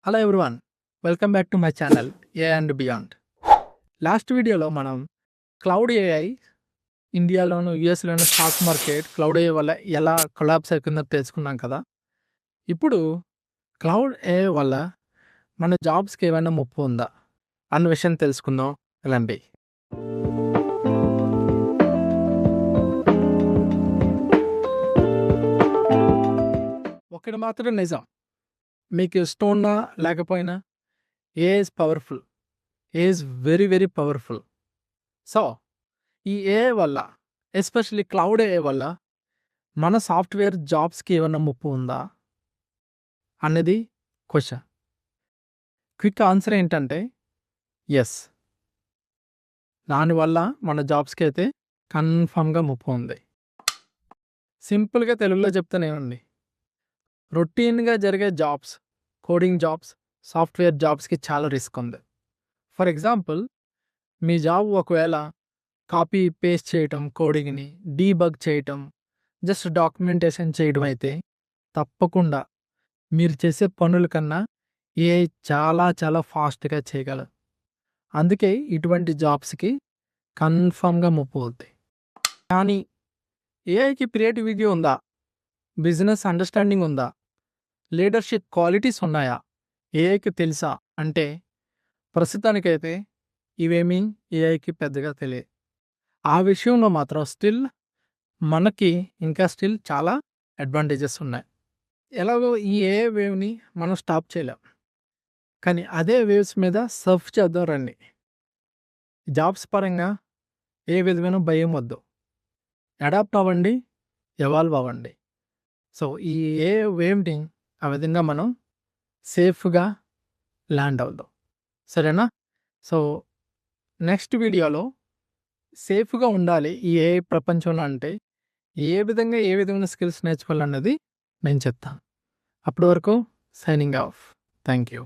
Hello everyone, welcome back to my channel A and beyond. Last వీడియోలో మనం cloud AI ఇండియాలోను యూఎస్లోను stock market cloud AI వల్ల ఎలా కొలాప్స్ అవుతుందో తెలుసుకున్నాం కదా. ఇప్పుడు క్లౌడ్ ఏఐ వల్ల మన జాబ్స్కి ఏమైనా ముప్పు ఉందా అన్న విషయం తెలుసుకుందాం. రండి. ఒకటి మాత్రం నిజం, మీకు ఇష్టం ఉన్నా లేకపోయినా A is powerful, A is very very powerful. So ఈ ఏఐ వల్ల, ఎస్పెషల్లీ క్లౌడ్ ఏఐ వల్ల మన సాఫ్ట్వేర్ జాబ్స్కి ఏమైనా ముప్పు ఉందా అనేది క్వశ్చన్. క్విక్ ఆన్సర్ ఏంటంటే ఎస్, దానివల్ల మన జాబ్స్కి అయితే కన్ఫామ్గా ముప్పు ఉంది. సింపుల్గా తెలుగులో చెప్తానేమండి, రొటీన్గా జరిగే జాబ్స్, కోడింగ్ జాబ్స్, సాఫ్ట్వేర్ జాబ్స్కి చాలా రిస్క్ ఉంది. ఫర్ ఎగ్జాంపుల్, మీ జాబ్ ఒకవేళ కాపీ పేస్ట్ చేయటం, కోడింగ్ని డీబగ్ చేయటం, జస్ట్ డాక్యుమెంటేషన్ చేయడం అయితే తప్పకుండా మీరు చేసే పనుల కన్నా ఏఐ చాలా చాలా ఫాస్ట్గా చేయగలరు. అందుకే ఇటువంటి జాబ్స్కి కన్ఫామ్గా ముప్పు అవుతాయి. కానీ ఏఐకి క్రియేటివిటీ ఉందా, బిజినెస్ అండర్స్టాండింగ్ ఉందా, లీడర్షిప్ క్వాలిటీస్ ఉన్నాయా ఏఐకి తెలుసా అంటే ప్రస్తుతానికైతే ఇవేమీ ఏఐకి పెద్దగా తెలియదు. ఆ విషయంలో మాత్రం స్టిల్ మనకి ఇంకా చాలా అడ్వాంటేజెస్ ఉన్నాయి. ఎలాగో ఈ ఏఐ వేవ్ని మనం స్టాప్ చేయలేం, కానీ అదే వేవ్స్ మీద సర్ఫ్ చేద్దాం రండి. జాబ్స్ పరంగా ఏ విధమైన భయం వద్దు, అడాప్ట్ అవ్వండి, ఎవాల్వ్ అవ్వండి. సో ఈ ఏ వేవ్ని ఆ విధంగా మనం సేఫ్గా ల్యాండ్ అవుదాం, సరేనా? సో నెక్స్ట్ వీడియోలో సేఫ్గా ఉండాలి ఈ ఏ ప్రపంచంలో అంటే ఏ విధమైన స్కిల్స్ నేర్చుకోవాలన్నది నేను చెప్తాను. అప్పటి వరకు సైనింగ్ ఆఫ్. Thank you.